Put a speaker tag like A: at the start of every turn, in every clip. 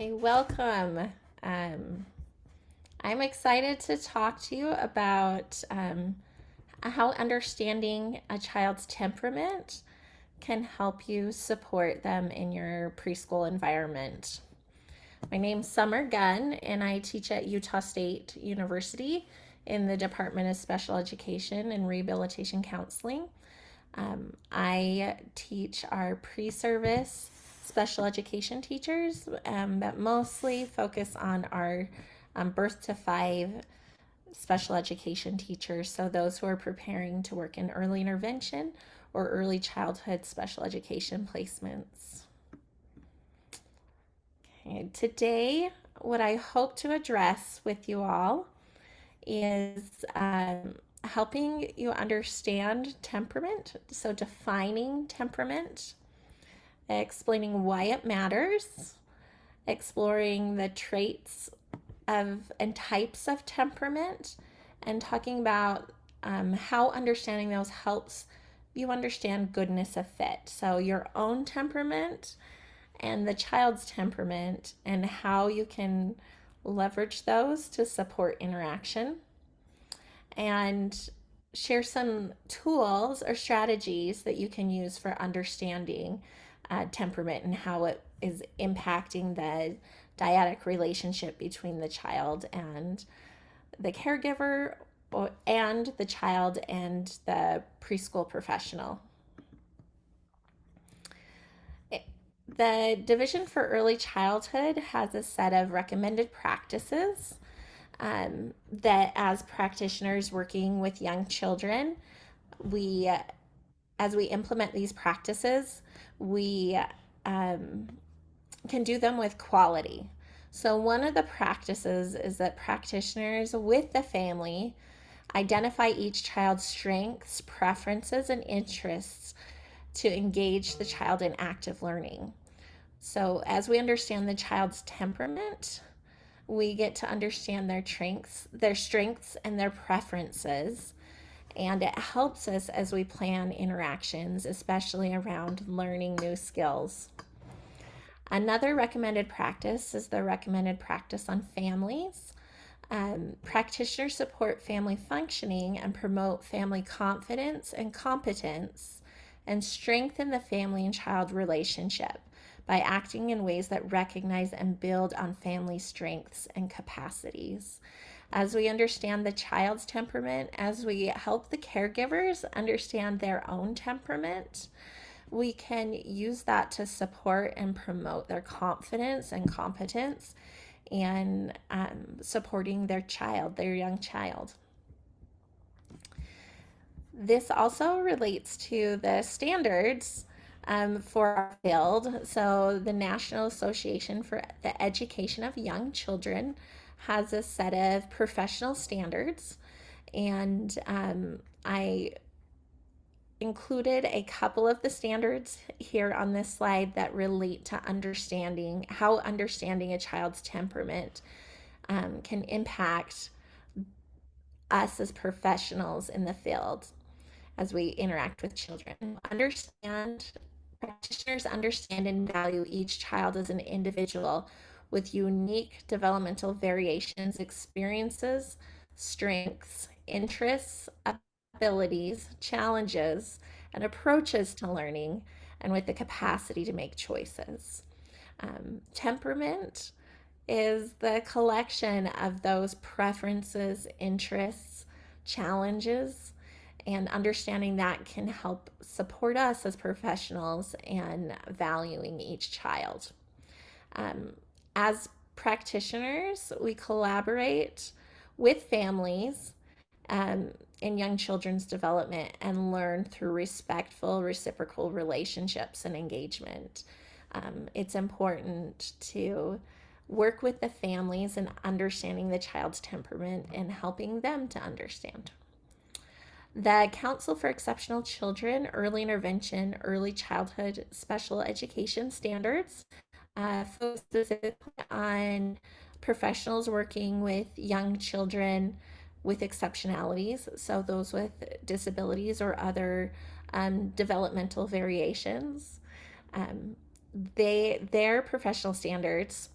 A: Okay, welcome. I'm excited to talk to you about how understanding a child's temperament can help you support them in your preschool environment. My name's Summer Gunn, and I teach at Utah State University in the Department of Special Education and Rehabilitation Counseling. I teach our pre-service special education teachers that mostly focus on our birth to 5 special education teachers, so those who are preparing to work in early intervention or early childhood special education placements. Okay, today, what I hope to address with you all is helping you understand temperament, so defining temperament, explaining why it matters, exploring the traits of and types of temperament, and talking about how understanding those helps you understand goodness of fit. So your own temperament and the child's temperament, and how you can leverage those to support interaction, and share some tools or strategies that you can use for understanding temperament and how it is impacting the dyadic relationship between the child and the caregiver, and the child and the preschool professional. The Division for Early Childhood has a set of recommended practices that, as practitioners working with young children, we as we implement these practices, we can do them with quality. So one of the practices is that practitioners with the family identify each child's strengths, preferences, and interests to engage the child in active learning. So as we understand the child's temperament, we get to understand their strengths and their preferences, and it helps us as we plan interactions, especially around learning new skills. Another recommended practice is the recommended practice on families. Practitioners support family functioning and promote family confidence and competence, and strengthen the family and child relationship by acting in ways that recognize and build on family strengths and capacities. As we understand the child's temperament, as we help the caregivers understand their own temperament, we can use that to support and promote their confidence and competence and supporting their child, their young child. This also relates to the standards for our field. So the National Association for the Education of Young Children has a set of professional standards, and I included a couple of the standards here on this slide that relate to understanding how understanding a child's temperament can impact us as professionals in the field as we interact with children. Practitioners understand and value each child as an individual with unique developmental variations, experiences, strengths, interests, abilities, challenges, and approaches to learning, and with the capacity to make choices. Temperament is the collection of those preferences, interests, challenges, and understanding that can help support us as professionals and valuing each child. As practitioners, we collaborate with families in young children's development and learn through respectful, reciprocal relationships and engagement. It's important to work with the families in understanding the child's temperament and helping them to understand. The Council for Exceptional Children Early Intervention, Early Childhood Special Education Standards focus specifically on professionals working with young children with exceptionalities, so those with disabilities or other developmental variations. Their professional standards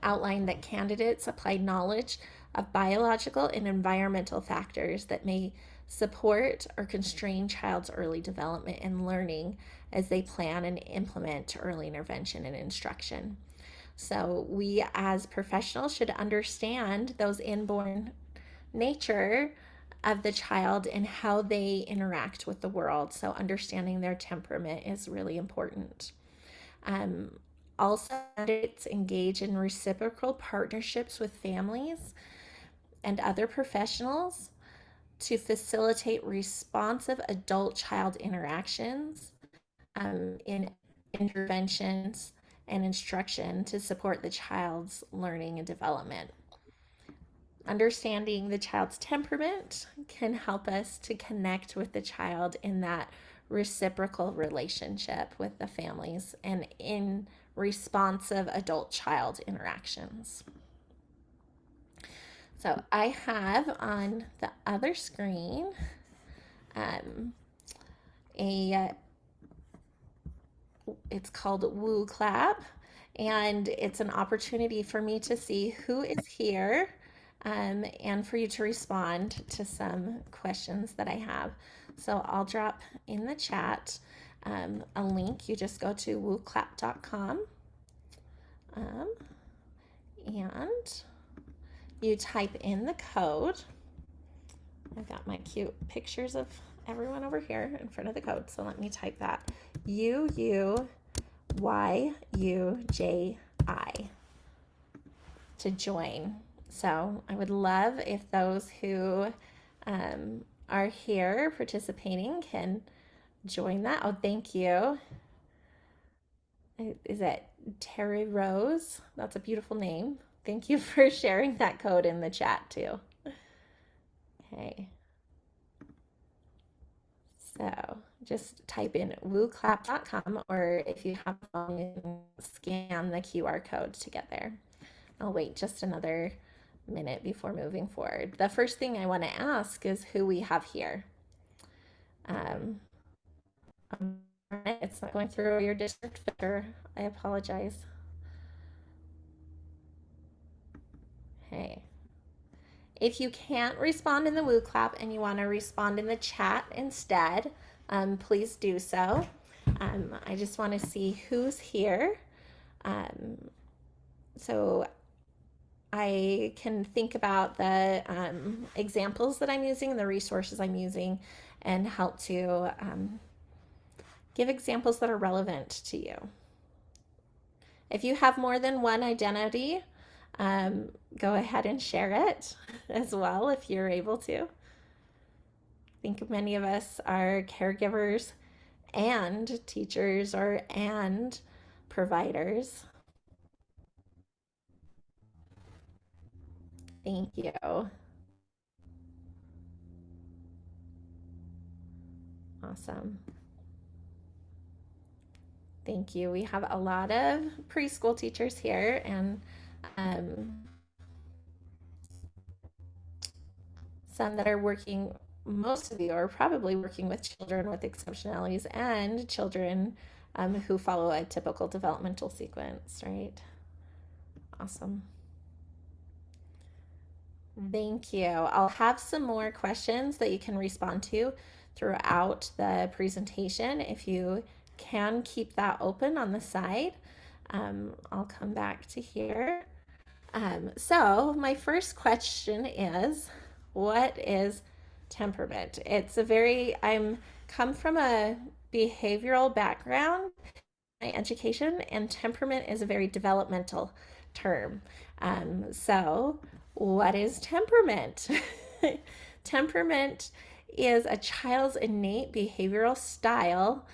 A: outlined that candidates applied knowledge of biological and environmental factors that may support or constrain child's early development and learning as they plan and implement early intervention and instruction. So, we as professionals should understand those inborn nature of the child and how they interact with the world. So, understanding their temperament is really important. Um, Also, candidates engage in reciprocal partnerships with families and other professionals to facilitate responsive adult child interactions in interventions and instruction to support the child's learning and development. Understanding the child's temperament can help us to connect with the child in that reciprocal relationship with the families and in responsive adult child interactions. So I have on the other screen um, a it's called Woo Clap, and it's an opportunity for me to see who is here and for you to respond to some questions that I have. So I'll drop in the chat a link. You just go to wooclap.com and you type in the code. I've got my cute pictures of everyone over here in front of the code. So let me type that. UUYUJI to join. So I would love if those who are here participating can join that. Oh, thank you. Is it Terry Rose? That's a beautiful name. Thank you for sharing that code in the chat too. Okay. So just type in wooclap.com, or if you have a phone, you can scan the QR code to get there. I'll wait just another minute before moving forward. The first thing I want to ask is who we have here. It's not going through your district filter. I apologize. Hey. If you can't respond in the Woo Clap and you want to respond in the chat instead, please do so. I just want to see who's here. So I can think about the examples that I'm using, the resources I'm using, and help to give examples that are relevant to you. If you have more than one identity, go ahead and share it as well if you're able to. I think many of us are caregivers and teachers and providers. Thank you. Awesome. Thank you. We have a lot of preschool teachers here, and some that are working, most of you are probably working with children with exceptionalities and children who follow a typical developmental sequence, right? Awesome. Thank you. I'll have some more questions that you can respond to throughout the presentation. If you can keep that open on the side, I'll come back to here. So my first question is, what is temperament? It's a very, I'm come from a behavioral background, my education, and temperament is a very developmental term. So what is temperament? Temperament is a child's innate behavioral style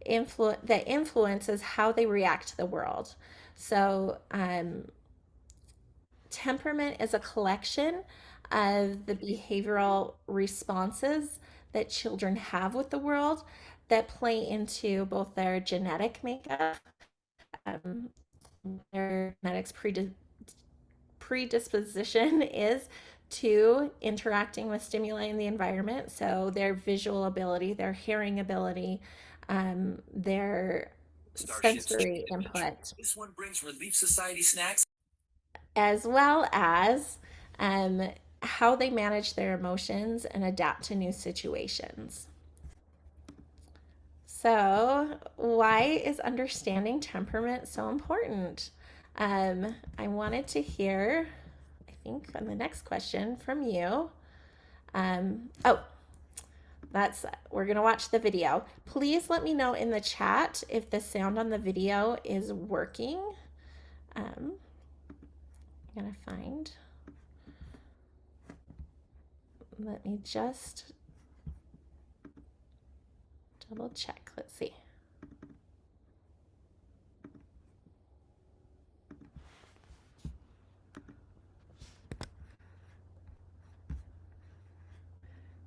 A: that influences how they react to the world. So temperament is a collection of the behavioral responses that children have with the world that play into both their genetic makeup, their genetics predisposition is to interacting with stimuli in the environment. So their visual ability, their hearing ability, their sensory input.
B: This one brings Relief Society snacks.
A: as well as how they manage their emotions and adapt to new situations. So, why is understanding temperament so important? I wanted to hear, I think, on the next question from you. Oh, we're going to watch the video. Please let me know in the chat if the sound on the video is working. I'm going to find, let me just double check. Let's see.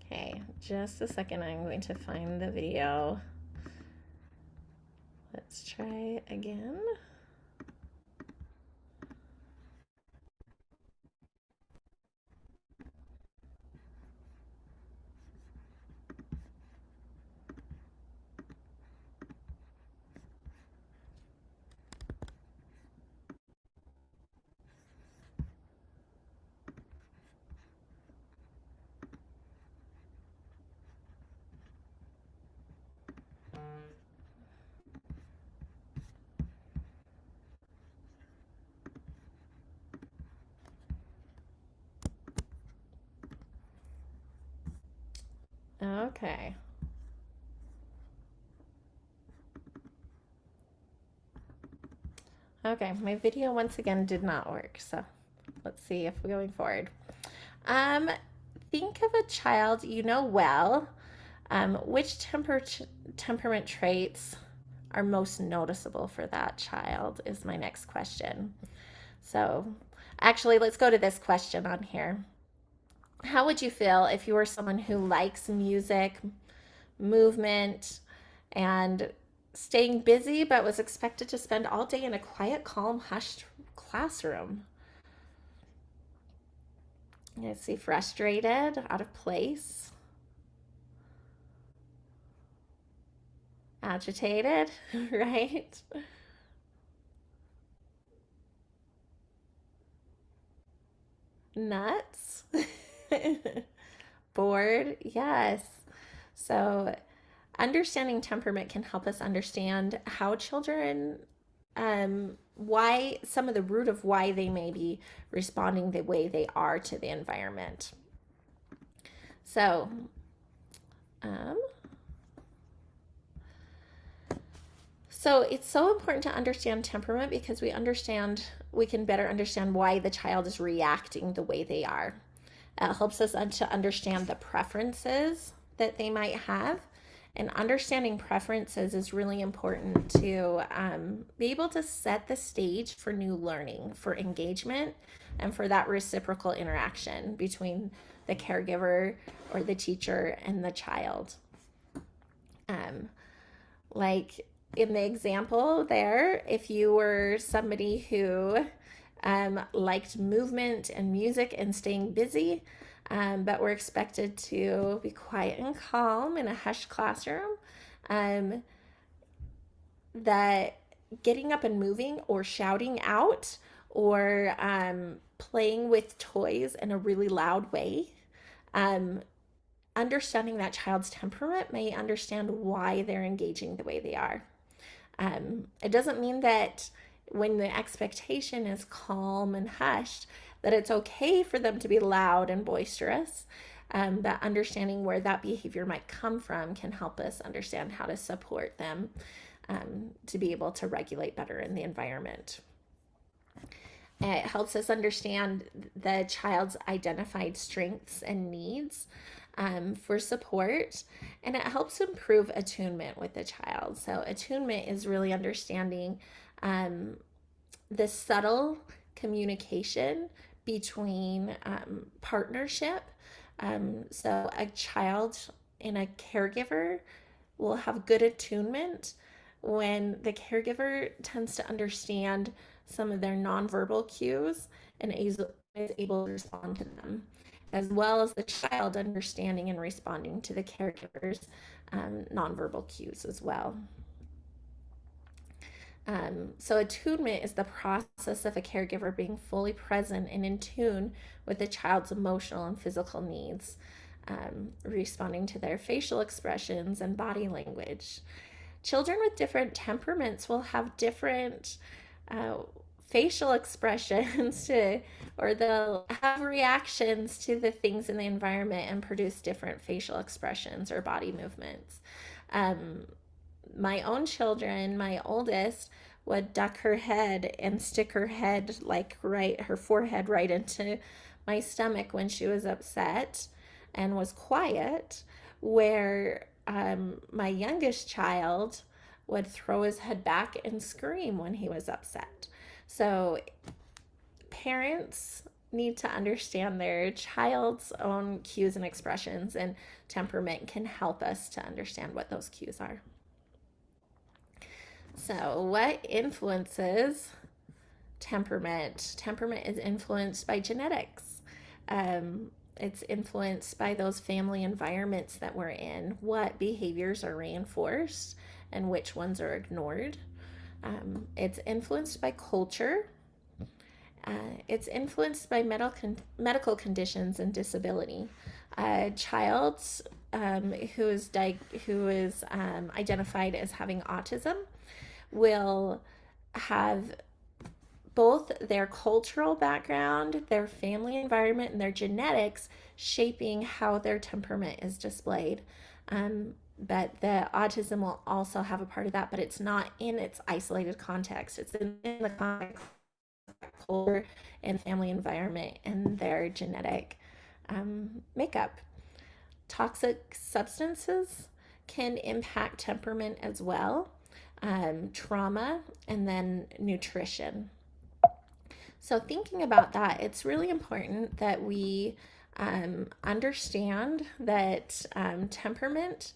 A: Okay, just a second. I'm going to find the video. Let's try again. Okay. Okay, my video once again did not work, so let's see if we're going forward. Um, think of a child you know well. Which temperament traits are most noticeable for that child is my next question. So, actually, let's go to this question on here. How would you feel if you were someone who likes music, movement, and staying busy, but was expected to spend all day in a quiet, calm, hushed classroom? I see frustrated, out of place, agitated, right? Nuts, bored, yes. So, understanding temperament can help us understand how children, why some of the root of why they may be responding the way they are to the environment. So, um, so it's so important to understand temperament because we can better understand why the child is reacting the way they are. It helps us to understand the preferences that they might have. And understanding preferences is really important to be able to set the stage for new learning, for engagement, and for that reciprocal interaction between the caregiver or the teacher and the child. Like in the example there, if you were somebody who liked movement and music and staying busy, but were expected to be quiet and calm in a hushed classroom, that getting up and moving or shouting out or playing with toys in a really loud way, understanding that child's temperament may understand why they're engaging the way they are. It doesn't mean that when the expectation is calm and hushed, that it's okay for them to be loud and boisterous. But understanding where that behavior might come from can help us understand how to support them to be able to regulate better in the environment. It helps us understand the child's identified strengths and needs for support, and it helps improve attunement with the child. So, attunement is really understanding the subtle communication between partnership. So, a child and a caregiver will have good attunement when the caregiver tends to understand some of their nonverbal cues and is able to respond to them, as well as the child understanding and responding to the caregiver's nonverbal cues as well. So, attunement is the process of a caregiver being fully present and in tune with the child's emotional and physical needs, responding to their facial expressions and body language. Children with different temperaments will have different uh, facial expressions to, or they'll have reactions to the things in the environment and produce different facial expressions or body movements. Um, my own children, my oldest, would duck her head and stick her head, like right, her forehead right into my stomach when she was upset and was quiet, where my youngest child would throw his head back and scream when he was upset. So parents need to understand their child's own cues and expressions, and temperament can help us to understand what those cues are. So, what influences temperament? Temperament is influenced by genetics. It's influenced by those family environments that we're in, what behaviors are reinforced and which ones are ignored. It's influenced by culture. It's influenced by medical conditions and disability. A child who is identified as having autism will have both their cultural background, their family environment, and their genetics shaping how their temperament is displayed. But the autism will also have a part of that, but it's not in its isolated context. It's in the context of culture and family environment and their genetic makeup. Toxic substances can impact temperament as well, trauma, and then nutrition. So, thinking about that, it's really important that we understand that temperament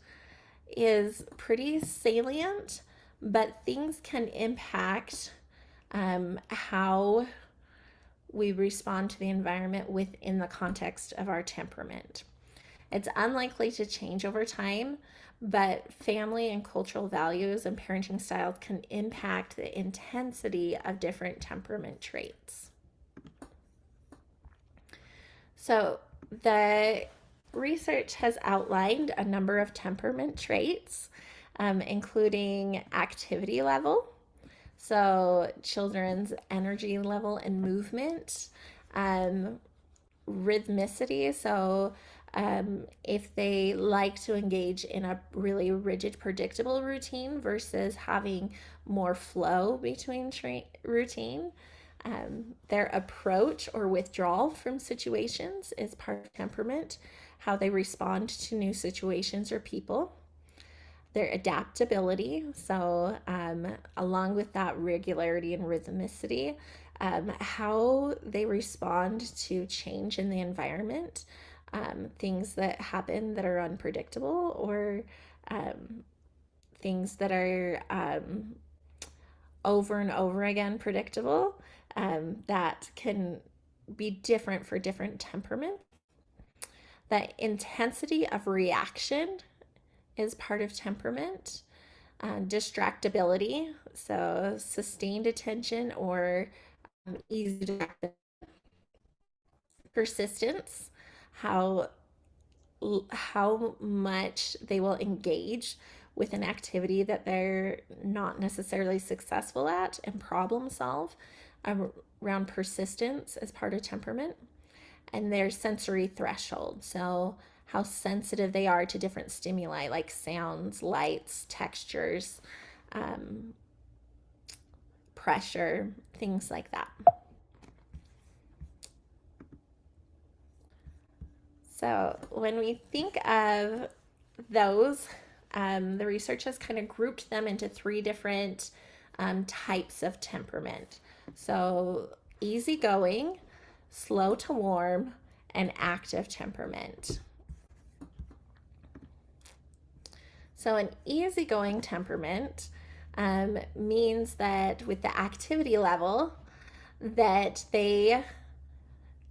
A: is pretty salient, but things can impact how we respond to the environment within the context of our temperament. It's unlikely to change over time, but family and cultural values and parenting styles can impact the intensity of different temperament traits. So, the research has outlined a number of temperament traits, including activity level, so children's energy level and movement, rhythmicity, so if they like to engage in a really rigid, predictable routine versus having more flow between routine. Their approach or withdrawal from situations is part of temperament, how they respond to new situations or people. Their adaptability, so along with that regularity and rhythmicity, how they respond to change in the environment, things that happen that are unpredictable, or things that are over and over again predictable, that can be different for different temperaments. That intensity of reaction is part of temperament. Distractibility, so sustained attention or easy distraction. Persistence, how much they will engage with an activity that they're not necessarily successful at and problem solve around persistence as part of temperament. And their sensory threshold, so how sensitive they are to different stimuli like sounds, lights, textures, pressure, things like that. So when we think of those, the research has kind of grouped them into three different types of temperament. So easygoing, slow to warm, and active temperament. So an easygoing temperament means that with the activity level, that they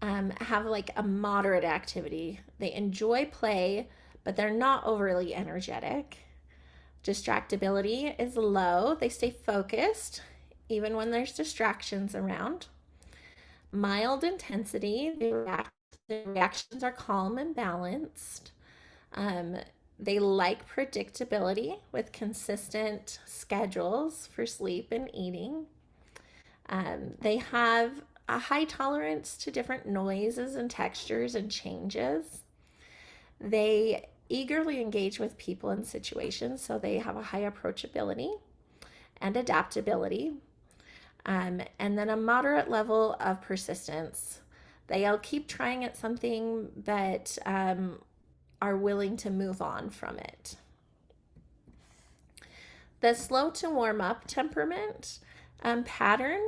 A: have like a moderate activity. They enjoy play, but they're not overly energetic. Distractibility is low. They stay focused even when there's distractions around. Mild intensity, the reactions are calm and balanced. Um, they like predictability with consistent schedules for sleep and eating. They have a high tolerance to different noises and textures and changes. They eagerly engage with people and situations, so they have a high approachability and adaptability. And then a moderate level of persistence. They'll keep trying at something, but are willing to move on from it. The slow to warm up temperament pattern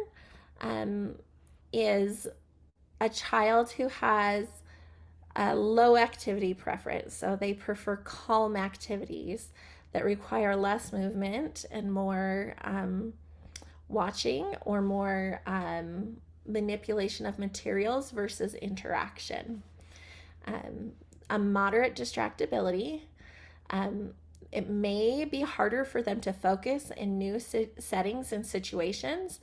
A: is a child who has a low activity preference. So they prefer calm activities that require less movement and more watching or more manipulation of materials versus interaction. A moderate distractibility. It may be harder for them to focus in new settings and situations,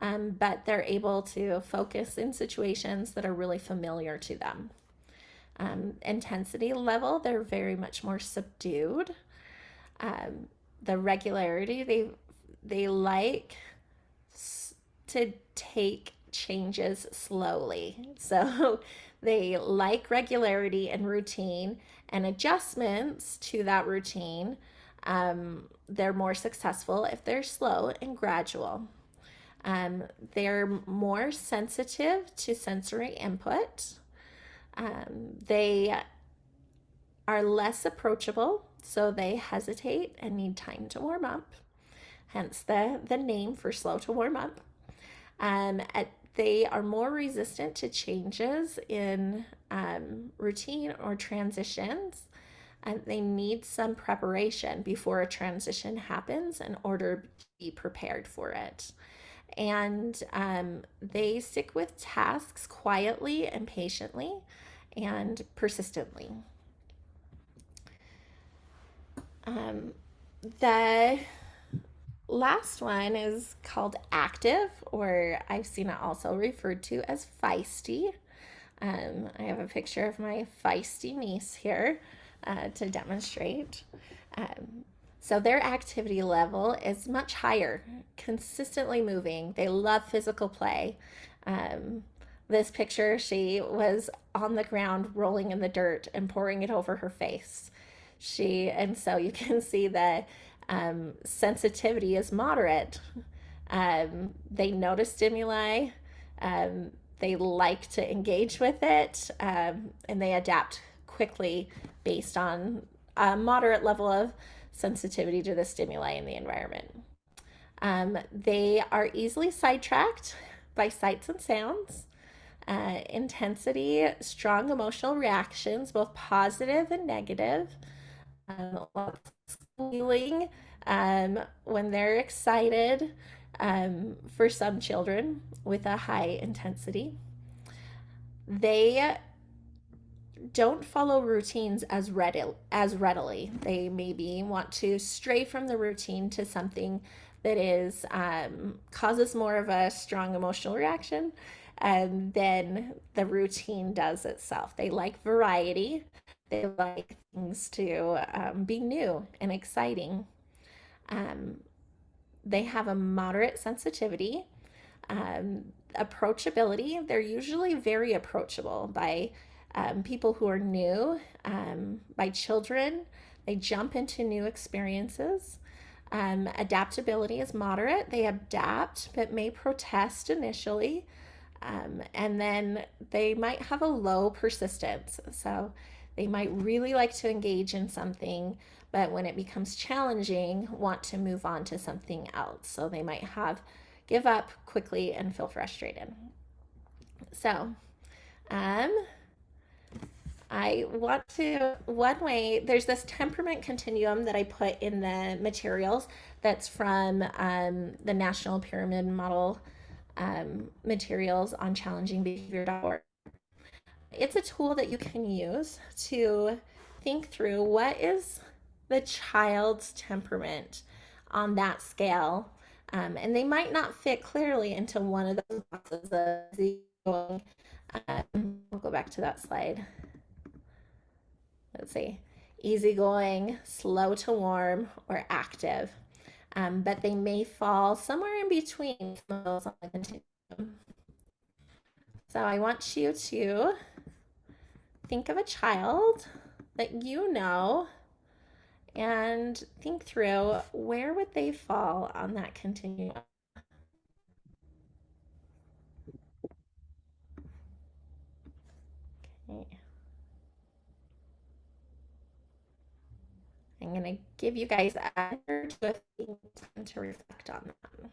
A: but they're able to focus in situations that are really familiar to them. Intensity level, they're very much more subdued. The regularity, they like to take changes slowly. So they like regularity and routine and adjustments to that routine. They're more successful if they're slow and gradual. They're more sensitive to sensory input. They are less approachable, so they hesitate and need time to warm up, hence the name for slow to warm up. They are more resistant to changes in routine or transitions. They need some preparation before a transition happens in order to be prepared for it. And they stick with tasks quietly and patiently and persistently. The last one is called active, or I've seen it also referred to as feisty. I have a picture of my feisty niece here to demonstrate. So their activity level is much higher, consistently moving. They love physical play. This picture, she was on the ground rolling in the dirt and pouring it over her face. And so you can see the sensitivity is moderate. They notice stimuli. They like to engage with it, and they adapt quickly based on a moderate level of sensitivity to the stimuli in the environment. They are easily sidetracked by sights and sounds. Intensity, strong emotional reactions, both positive and negative. Squealing when they're excited for some children with a high intensity. They don't follow routines as readily. They maybe want to stray from the routine to something that is causes more of a strong emotional reaction than the routine does itself. They like variety. They like things to be new and exciting. They have a moderate sensitivity. Approachability, they're usually very approachable by people who are new, by children. They jump into new experiences. Adaptability is moderate. They adapt but may protest initially. And then they might have a low persistence. So they might really like to engage in something, but when it becomes challenging, want to move on to something else. So they might give up quickly and feel frustrated. So there's this temperament continuum that I put in the materials that's from the National Pyramid Model materials on challengingbehavior.org. It's a tool that you can use to think through what is the child's temperament on that scale. And they might not fit clearly into one of those boxes of easygoing. We'll go back to that slide. Let's see. Easygoing, slow to warm, or active. But they may fall somewhere in between those on the continuum. So I want you to think of a child that you know and think through where would they fall on that continuum. Okay. I'm going to give you guys a time to reflect on that.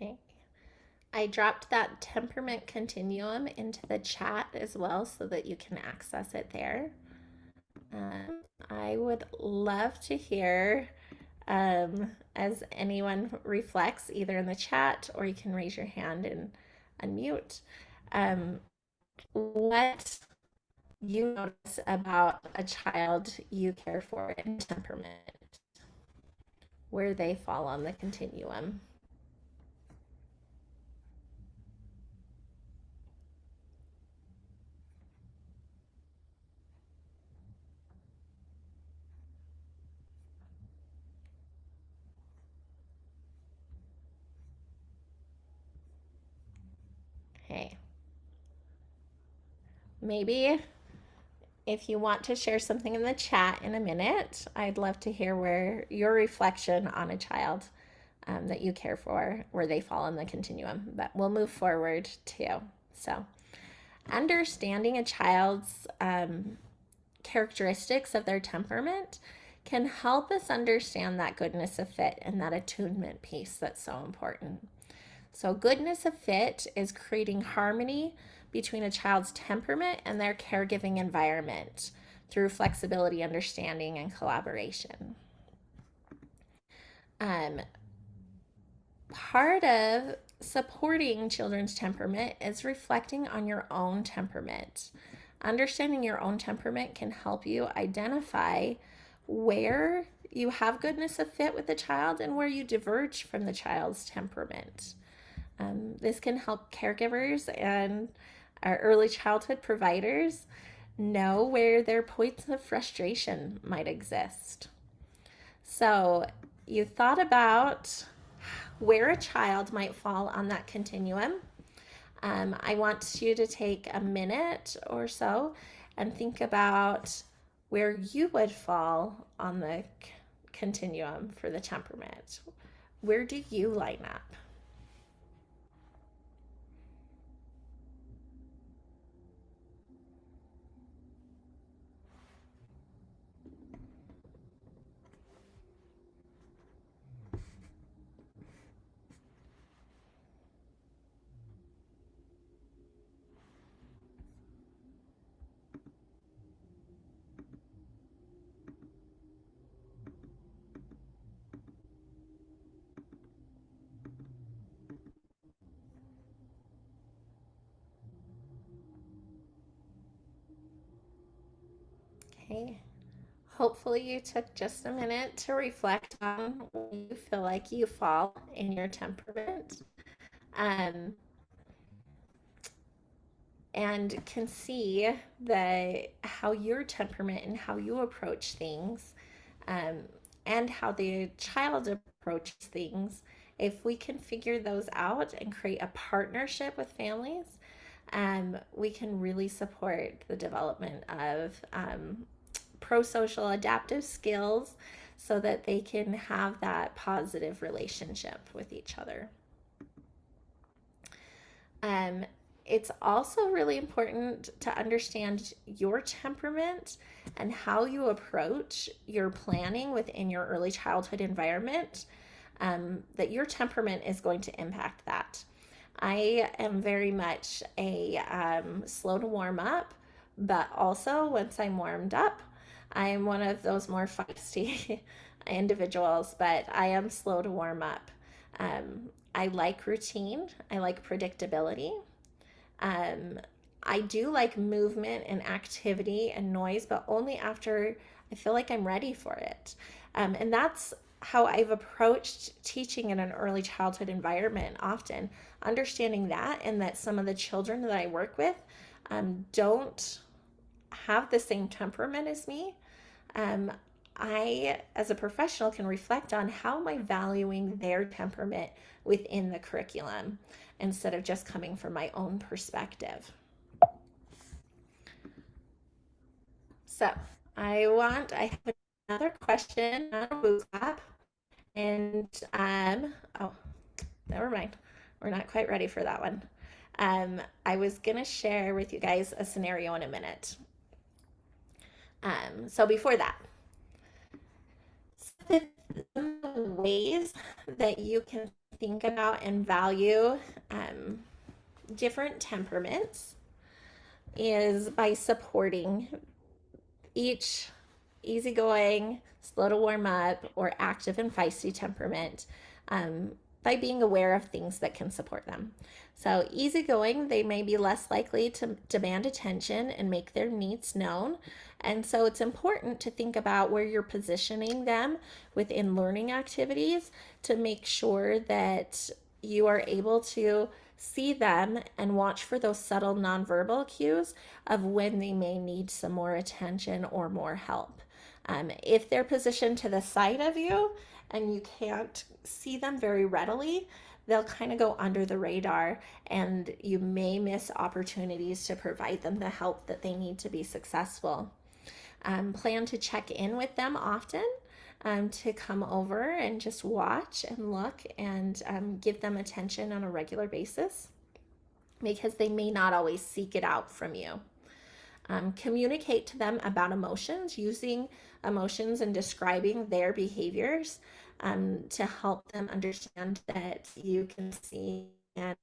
A: Okay. I dropped that temperament continuum into the chat as well so that you can access it there. I would love to hear as anyone reflects either in the chat or you can raise your hand and unmute what you notice about a child you care for in temperament, where they fall on the continuum. Okay. Maybe if you want to share something in the chat in a minute, I'd love to hear where your reflection on a child that you care for, where they fall in the continuum. But we'll move forward too. So, understanding a child's characteristics of their temperament can help us understand that goodness of fit and that attunement piece that's so important. So, goodness of fit is creating harmony between a child's temperament and their caregiving environment through flexibility, understanding, and collaboration. Um, Part of supporting children's temperament is reflecting on your own temperament. Understanding your own temperament can help you identify where you have goodness of fit with the child and where you diverge from the child's temperament. This can help caregivers and our early childhood providers know where their points of frustration might exist. So, you thought about where a child might fall on that continuum. I want you to take a minute or so and think about where you would fall on the continuum for the temperament. Where do you line up? Okay. Hopefully, you took just a minute to reflect on where you feel like you fall in your temperament. Um, and can see the how your temperament and how you approach things um, and how the child approaches things, if we can figure those out and create a partnership with families, we can really support the development of pro-social adaptive skills so that they can have that positive relationship with each other. Um, it's also really important to understand your temperament and how you approach your planning within your early childhood environment, that your temperament is going to impact that. I am very much a slow to warm up, but also once I'm warmed up, I'm one of those more feisty individuals, but I am slow to warm up. I like routine, I like predictability. Um, I do like movement and activity and noise, but only after I feel like I'm ready for it. And that's how I've approached teaching in an early childhood environment often, understanding that and that some of the children that I work with don't have the same temperament as me. Um, I, as a professional, can reflect on how am I valuing their temperament within the curriculum instead of just coming from my own perspective. So I have another question on bootstrap, and oh, never mind, we're not quite ready for that one. I was gonna share with you guys a scenario in a minute. So before that, some of the ways that you can think about and value um, different temperaments is by supporting each easygoing, slow to warm up, or active and feisty temperament um, by being aware of things that can support them. So, easygoing, they may be less likely to demand attention and make their needs known. And so, it's important to think about where you're positioning them within learning activities to make sure that you are able to see them and watch for those subtle nonverbal cues of when they may need some more attention or more help. If they're positioned to the side of you and you can't see them very readily, they'll kind of go under the radar and you may miss opportunities to provide them the help that they need to be successful. Plan to check in with them often, to come over and just watch and look and give them attention on a regular basis because they may not always seek it out from you. Communicate to them about emotions, using emotions and describing their behaviors to help them understand that you can see and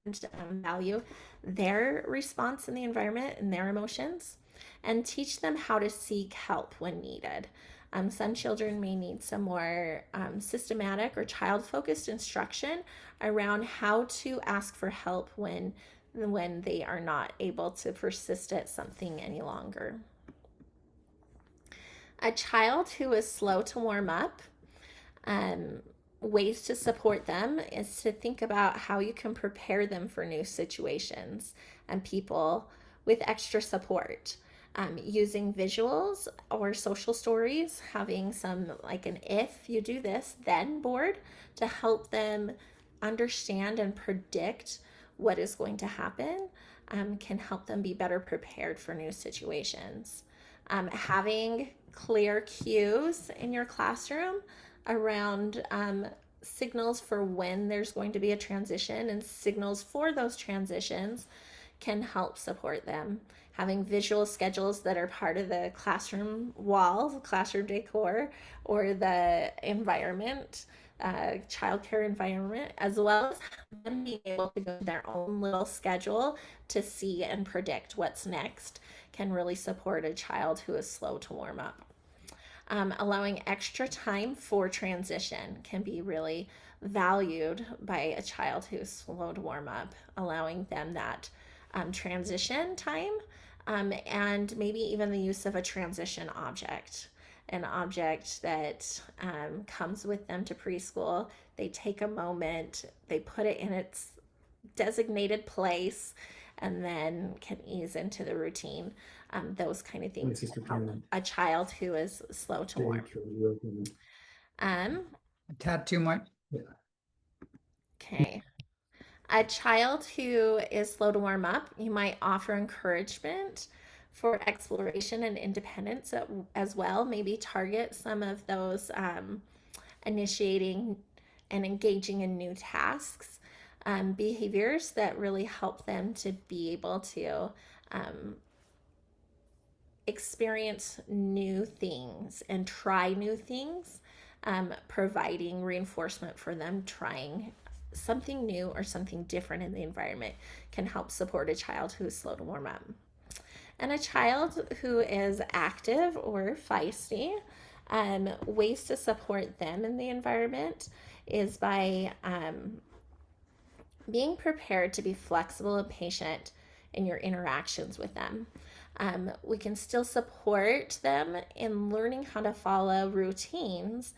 A: value their response in the environment and their emotions, and teach them how to seek help when needed. Some children may need some more systematic or child focused instruction around how to ask for help when they are not able to persist at something any longer. A child who is slow to warm up, um, ways to support them is to think about how you can prepare them for new situations and people with extra support. Using visuals or social stories, having some like an if you do this, then board to help them understand and predict what is going to happen, can help them be better prepared for new situations. Having clear cues in your classroom around signals for when there's going to be a transition and signals for those transitions can help support them. Having visual schedules that are part of the classroom wall, classroom decor, or the environment, childcare environment, as well as them being able to go to their own little schedule to see and predict what's next, can really support a child who is slow to warm up. Allowing extra time for transition can be really valued by a child who's slow to warm up, allowing them that transition time, and maybe even the use of a transition object, an object that comes with them to preschool. They take a moment, they put it in its designated place, and then can ease into the routine. Those kind of things can help a child who is slow to warm.
B: A tad too much.
A: Okay. A child who is slow to warm up, you might offer encouragement for exploration and independence as well. Maybe target some of those initiating and engaging in new tasks. behaviors that really help them to be able to um, experience new things and try new things, providing reinforcement for them trying something new or something different in the environment can help support a child who is slow to warm up. And a child who is active or feisty, ways to support them in the environment is by being prepared to be flexible and patient in your interactions with them. We can still support them in learning how to follow routines,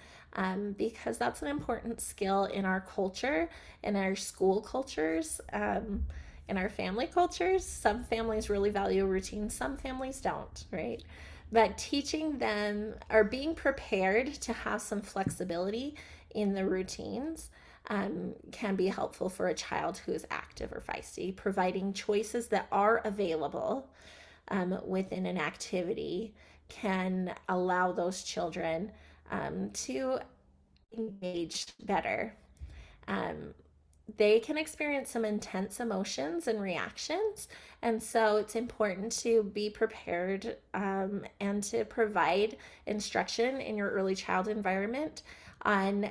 A: because that's an important skill in our culture, in our school cultures, in our family cultures. Some families really value routines, some families don't, right? But teaching them or being prepared to have some flexibility in the routines can be helpful for a child who is active or feisty, providing choices that are available within an activity can allow those children to engage better. Um, they can experience some intense emotions and reactions, and so it's important to be prepared and to provide instruction in your early child environment on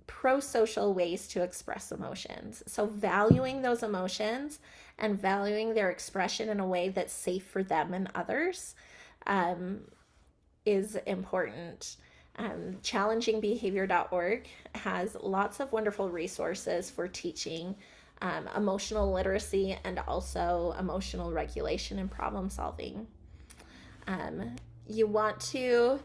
A: pro-social ways to express emotions. So valuing those emotions and valuing their expression in a way that's safe for them and others um, is important. Challengingbehavior.org has lots of wonderful resources for teaching emotional literacy and also emotional regulation and problem solving. You want to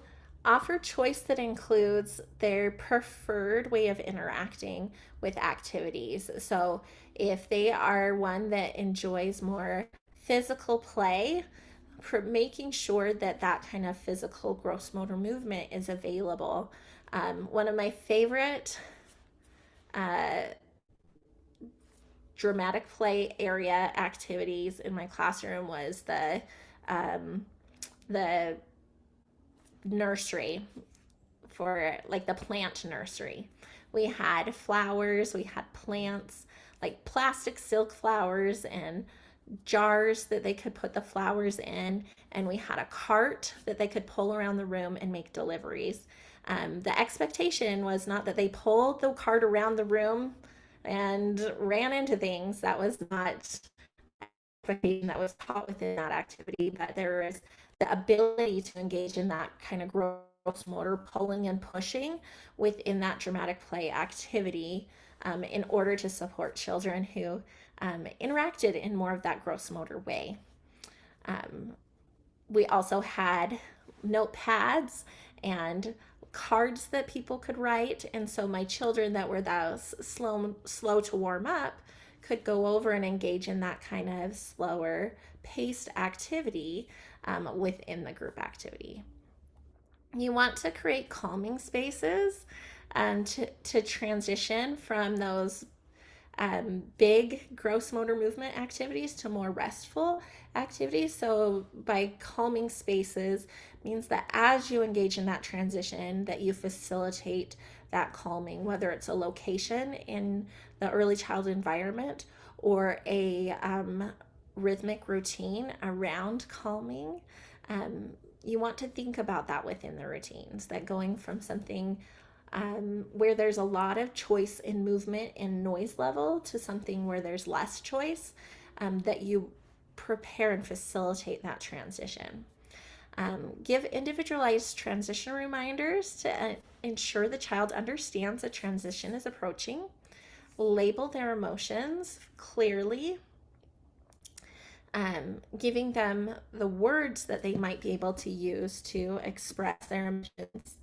A: offer choice that includes their preferred way of interacting with activities. So if they are one that enjoys more physical play, making sure that that kind of physical gross motor movement is available. One of my favorite uh, dramatic play area activities in my classroom was the nursery, for like the plant nursery. We had flowers, we had plants, like plastic silk flowers and jars that they could put the flowers in, and we had a cart that they could pull around the room and make deliveries. The expectation was not that they pulled the cart around the room and ran into things. That was not that was taught within that activity, but there is the ability to engage in that kind of gross motor pulling and pushing within that dramatic play activity, in order to support children who interacted in more of that gross motor way. Um, we also had notepads and cards that people could write, and so my children that were those slow to warm up could go over and engage in that kind of slower paced activity within the group activity. You want to create calming spaces to transition from those big gross motor movement activities to more restful activities. So by calming spaces means that as you engage in that transition, that you facilitate that calming, whether it's a location in the early child environment or a rhythmic routine around calming. You want to think about that within the routines, that going from something where there's a lot of choice in movement and noise level to something where there's less choice, that you prepare and facilitate that transition. Give individualized transition reminders to ensure the child understands the transition is approaching. Label their emotions clearly, giving them the words that they might be able to use to express their emotions,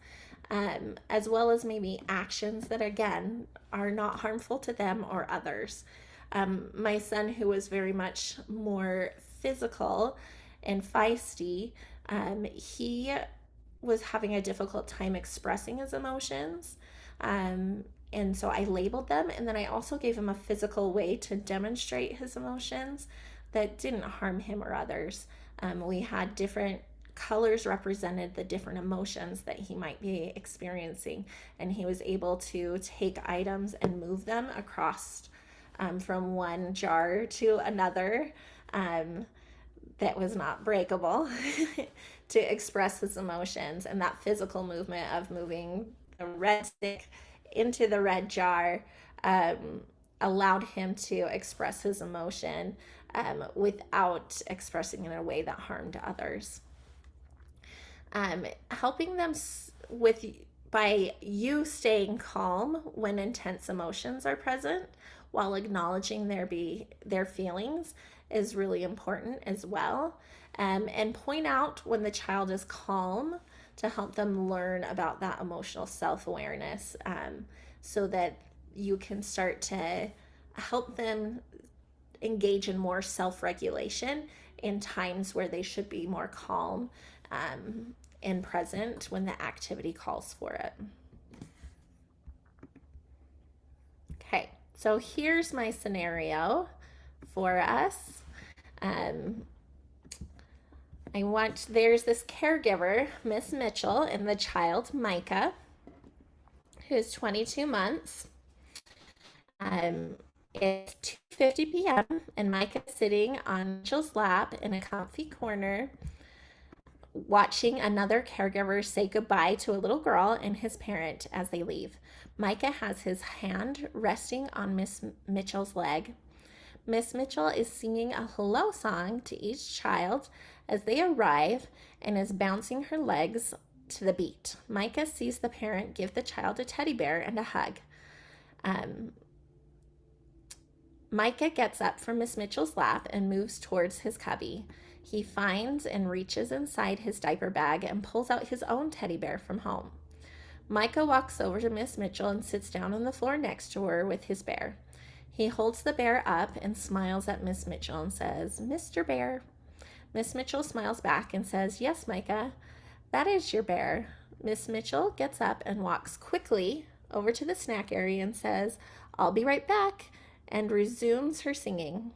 A: as well as maybe actions that, again, are not harmful to them or others. My son, who was very much more physical and feisty, he was having a difficult time expressing his emotions. And so I labeled them, and then I also gave him a physical way to demonstrate his emotions that didn't harm him or others. We had different colors represented the different emotions that he might be experiencing, and he was able to take items and move them across from one jar to another um, that was not breakable to express his emotions. And that physical movement of moving the red stick into the red jar um, allowed him to express his emotion without expressing in a way that harmed others. Helping them with by you staying calm when intense emotions are present while acknowledging their feelings is really important as well. And point out when the child is calm to help them learn about that emotional self-awareness, so that you can start to help them engage in more self-regulation in times where they should be more calm and present when the activity calls for it. Okay, so here's my scenario for us. There's this caregiver, Miss Mitchell, and the child, Micah, who's 22 months. It's 2:50 p.m. and Micah's sitting on Mitchell's lap in a comfy corner, watching another caregiver say goodbye to a little girl and his parent as they leave. Micah has his hand resting on Miss Mitchell's leg. Miss Mitchell is singing a hello song to each child as they arrive and is bouncing her legs to the beat. Micah sees the parent give the child a teddy bear and a hug. Micah gets up from Miss Mitchell's lap and moves towards his cubby. He finds and reaches inside his diaper bag and pulls out his own teddy bear from home. Micah walks over to Miss Mitchell and sits down on the floor next to her with his bear. He holds the bear up and smiles at Miss Mitchell and says, "Mr. Bear." Miss Mitchell smiles back and says, "Yes, Micah, that is your bear." Miss Mitchell gets up and walks quickly over to the snack area and says, "I'll be right back," and resumes her singing.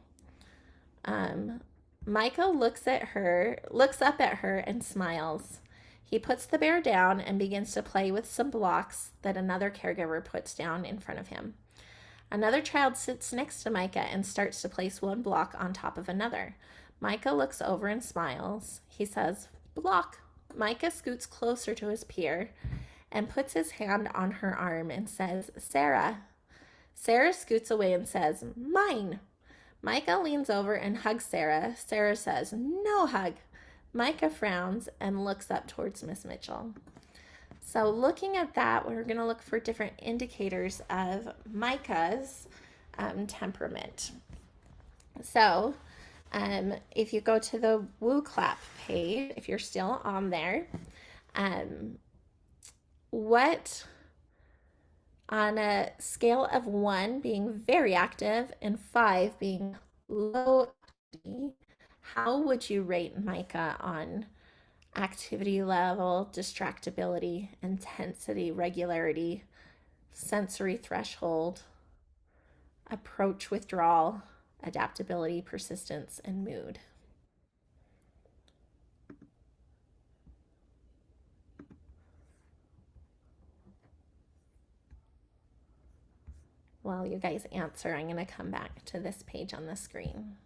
A: Micah looks up at her and smiles. He puts the bear down and begins to play with some blocks that another caregiver puts down in front of him. Another child sits next to Micah and starts to place one block on top of another. Micah looks over and smiles. He says, "Block." Micah scoots closer to his peer and puts his hand on her arm and says, "Sarah." Sarah scoots away and says, "Mine." Micah leans over and hugs Sarah. Sarah says, "No hug." Micah frowns and looks up towards Miss Mitchell. So looking at that, we're going to look for different indicators of Micah's temperament. So if you go to the Woo Clap page, if you're still on there, what on a scale of 1 being very active and 5 being low activity, how would you rate Micah on activity level, distractibility, intensity, regularity, sensory threshold, approach withdrawal, adaptability, persistence, and mood? While you guys answer, I'm going to come back to this page on the screen.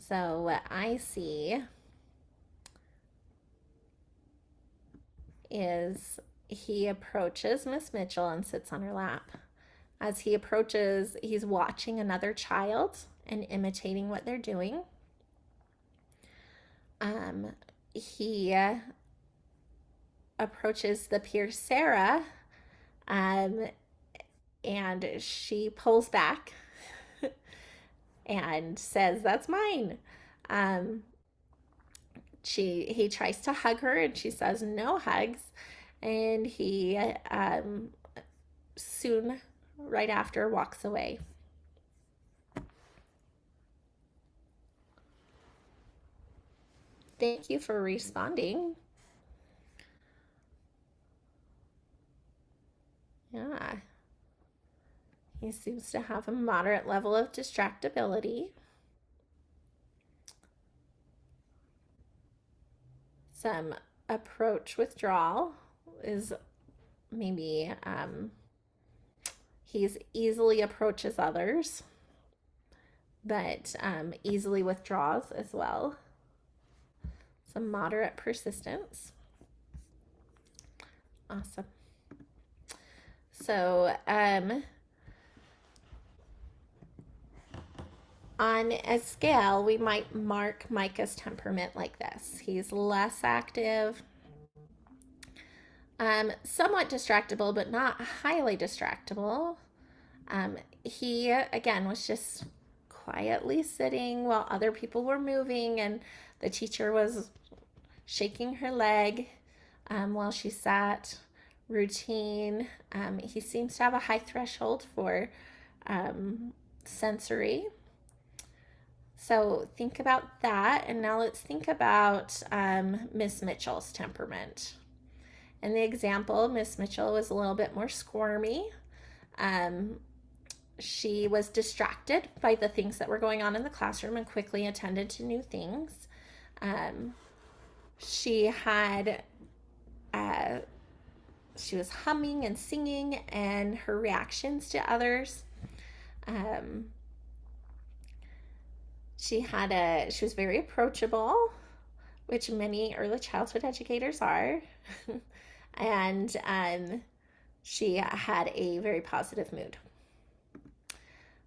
A: So what I see is he approaches Miss Mitchell and sits on her lap. As he approaches, he's watching another child and imitating what they're doing. He approaches the peer Sarah, and she pulls back and says, "That's mine." He tries to hug her and she says, "No hugs," and he soon right after walks away. Thank you for responding. Yeah. He seems to have a moderate level of distractibility. Some approach withdrawal is maybe He easily approaches others, but easily withdraws as well. Some moderate persistence. Awesome. So, on a scale, we might mark Micah's temperament like this. He's less active, somewhat distractible, but not highly distractible. He, again, was just quietly sitting while other people were moving, and the teacher was shaking her leg while she sat. Routine. He seems to have a high threshold for sensory. So think about that. And now let's think about Miss Mitchell's temperament. In the example, Miss Mitchell was a little bit more squirmy. She was distracted by the things that were going on in the classroom and quickly attended to new things. She had she was humming and singing, and her reactions to others. She was very approachable, which many early childhood educators are, and she had a very positive mood.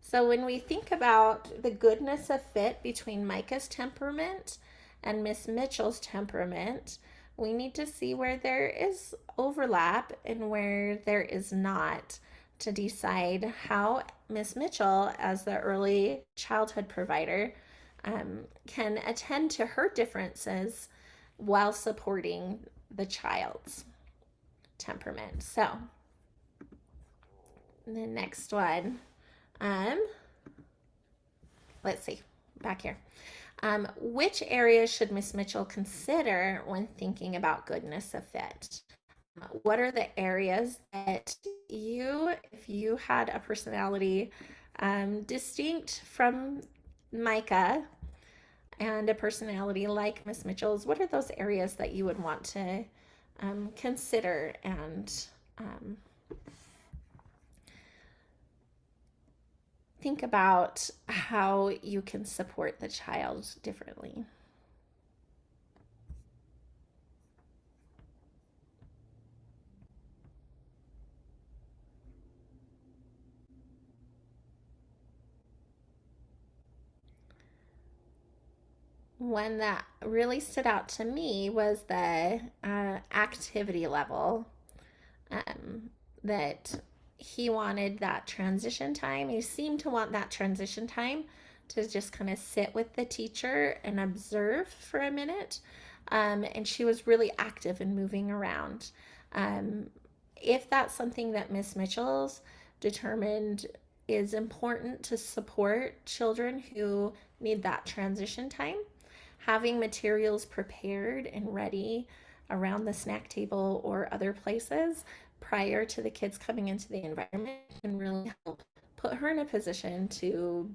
A: So when we think about the goodness of fit between Micah's temperament and Miss Mitchell's temperament, we need to see where there is overlap and where there is not to decide how Miss Mitchell, as the early childhood provider, can attend to her differences while supporting the child's temperament. So, the next one, let's see, back here. Which areas should Miss Mitchell consider when thinking about goodness of fit? What are the areas that if you had a personality distinct from Micah and a personality like Miss Mitchell's, what are those areas that you would want to consider and think about how you can support the child differently? One that really stood out to me was the activity level, that he wanted that transition time. He seemed to want that transition time to just kind of sit with the teacher and observe for a minute. And she was really active and moving around. If that's something that Miss Mitchell's determined is important to support children who need that transition time, having materials prepared and ready around the snack table or other places prior to the kids coming into the environment can really help put her in a position to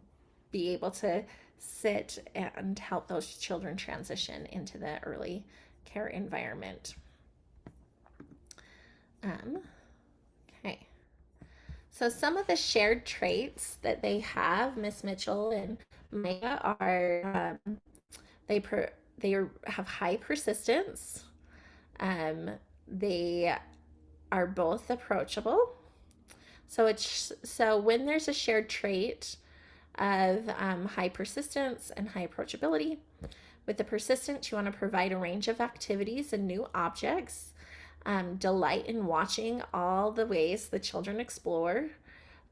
A: be able to sit and help those children transition into the early care environment. Okay. So some of the shared traits that they have, Miss Mitchell and Maya, are they have high persistence. They are both approachable. So when there's a shared trait of high persistence and high approachability, with the persistence, you want to provide a range of activities and new objects. Delight in watching all the ways the children explore.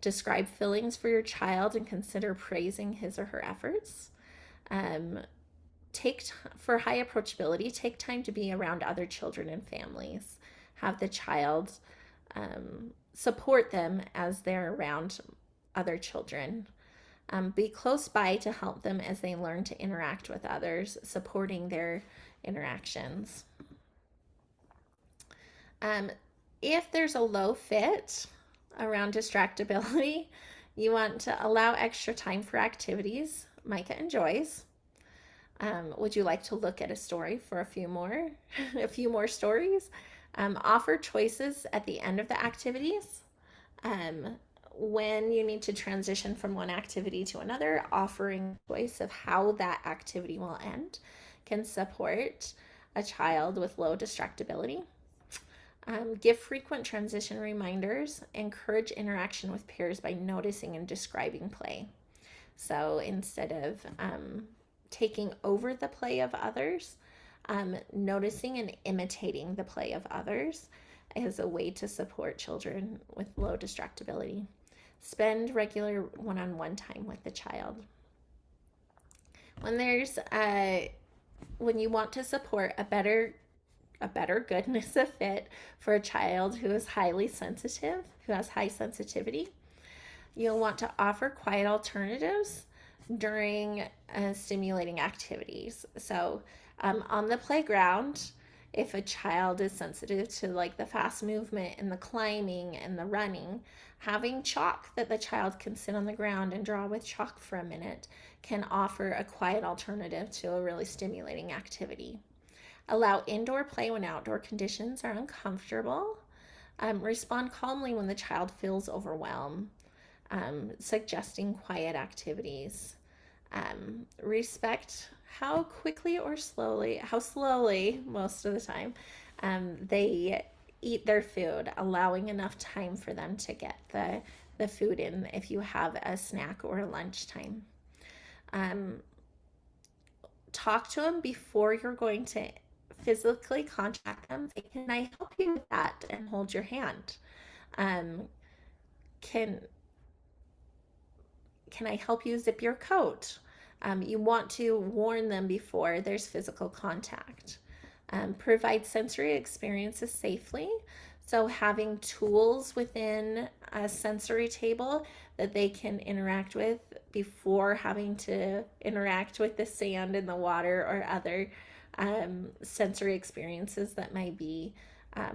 A: Describe feelings for your child and consider praising his or her efforts. For high approachability, take time to be around other children and families. Have the child support them as they're around other children. Be close by to help them as they learn to interact with others, supporting their interactions. If there's a low fit around distractibility, you want to allow extra time for activities Micah enjoys. Would you like to look at a story for a few more stories? Offer choices at the end of the activities. when you need to transition from one activity to another, offering choice of how that activity will end can support a child with low distractibility. Give frequent transition reminders. Encourage interaction with peers by noticing and describing play. So instead of taking over the play of others, noticing and imitating the play of others is a way to support children with low distractibility. Spend regular one-on-one time with the child. When you want to support a better goodness of fit for a child who is highly sensitive, who has high sensitivity, you'll want to offer quiet alternatives during stimulating activities. So on the playground, if a child is sensitive to like the fast movement and the climbing and the running, having chalk that the child can sit on the ground and draw with chalk for a minute can offer a quiet alternative to a really stimulating activity. Allow indoor play when outdoor conditions are uncomfortable. Respond calmly when the child feels overwhelmed. Suggesting quiet activities. Respect how slowly, most of the time, they eat their food, allowing enough time for them to get the food in if you have a snack or a lunchtime. Talk to them before you're going to physically contact them. Say, can I help you with that? And hold your hand. Can I help you zip your coat? You want to warn them before there's physical contact. Provide sensory experiences safely. So having tools within a sensory table that they can interact with before having to interact with the sand and the water or other sensory experiences that might be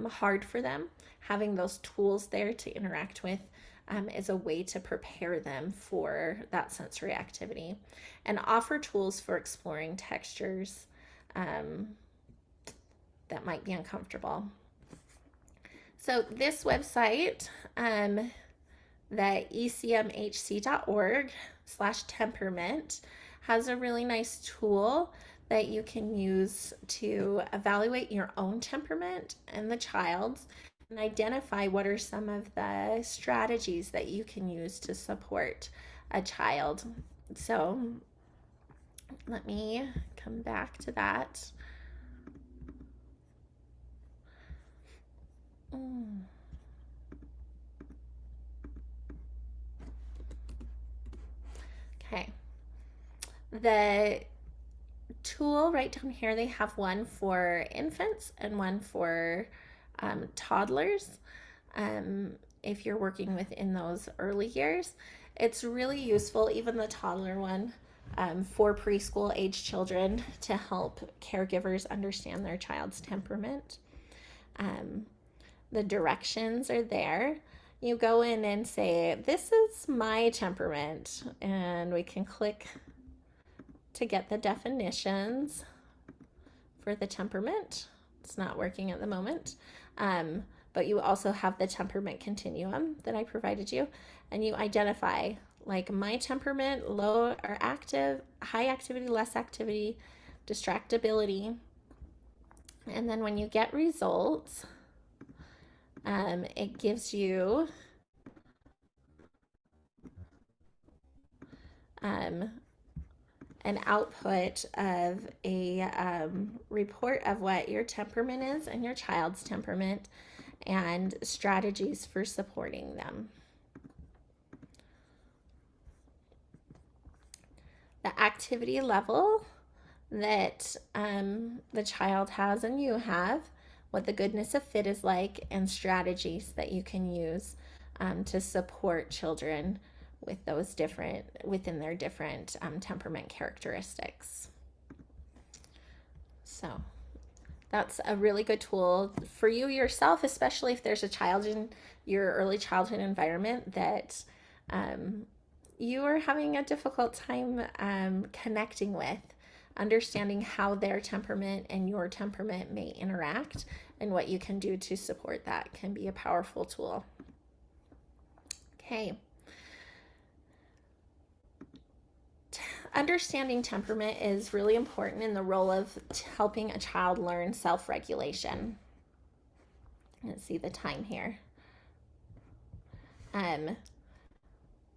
A: hard for them. Having those tools there to interact with is a way to prepare them for that sensory activity, and offer tools for exploring textures that might be uncomfortable. So this website, the ecmhc.org/temperament, has a really nice tool that you can use to evaluate your own temperament and the child's, and identify what are some of the strategies that you can use to support a child. So let me come back to that. Okay. The tool right down here, they have one for infants and one for toddlers. If you're working within those early years, it's really useful, even the toddler one, for preschool age children, to help caregivers understand their child's temperament. The directions are there. You go in and say, this is my temperament, and we can click to get the definitions for the temperament. It's not working at the moment. But you also have the temperament continuum that I provided you, and you identify like my temperament, low or active, high activity, less activity, distractibility. And then when you get results, it gives you an output of a report of what your temperament is and your child's temperament, and strategies for supporting them. The activity level that the child has and you have, what the goodness of fit is like, and strategies that you can use to support children with those within their different temperament characteristics. So that's a really good tool for you yourself, especially if there's a child in your early childhood environment that you are having a difficult time connecting with. Understanding how their temperament and your temperament may interact and what you can do to support that can be a powerful tool. Okay, Understanding temperament is really important in the role of helping a child learn self-regulation. Let's see the time here. Um,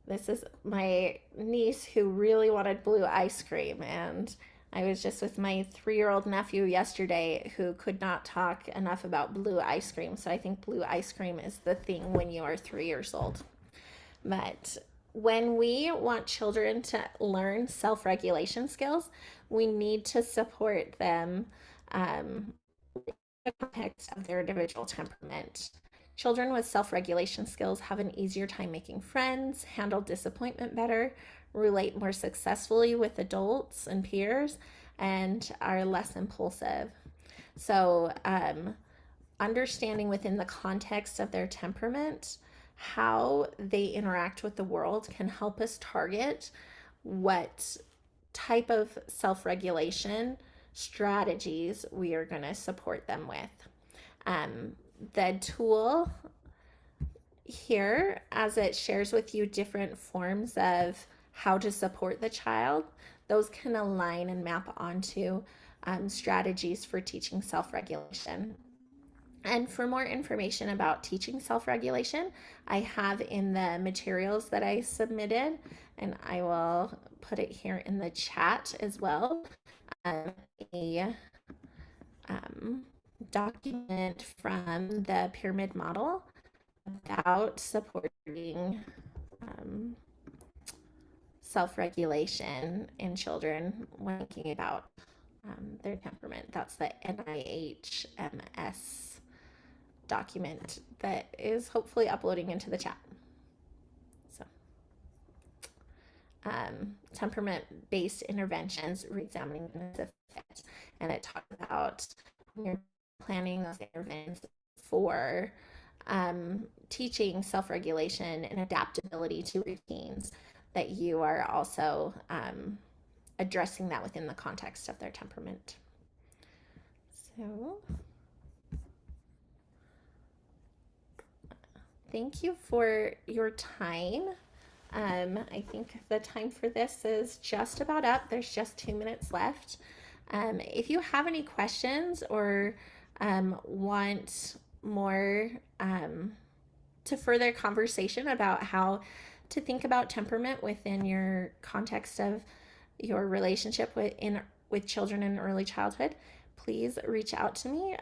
A: this is my niece who really wanted blue ice cream, and I was just with my 3-year-old nephew yesterday who could not talk enough about blue ice cream. So I think blue ice cream is the thing when you are 3 years old. But when we want children to learn self regulation skills, we need to support them in the context of their individual temperament. Children with self regulation skills have an easier time making friends, handle disappointment better, relate more successfully with adults and peers, and are less impulsive. So, understanding within the context of their temperament how they interact with the world can help us target what type of self regulation strategies we are going to support them with. The tool here, as it shares with you different forms of how to support the child, those can align and map onto strategies for teaching self regulation. And for more information about teaching self regulation, I have in the materials that I submitted, and I will put it here in the chat as well, a document from the pyramid model about supporting self regulation in children when thinking about their temperament. That's the NIHMS document that is hopefully uploading into the chat. So, temperament-based interventions, re-examining the fit, and it talks about when you're planning those interventions for teaching self-regulation and adaptability to routines, that you are also addressing that within the context of their temperament. So, thank you for your time. I think the time for this is just about up. There's just 2 minutes left. If you have any questions or want more to further conversation about how to think about temperament within your context of your relationship with children in early childhood, please reach out to me.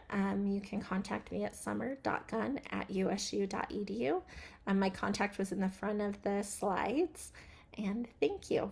A: You can contact me at summer.gunn@usu.edu. My contact was in the front of the slides, and thank you.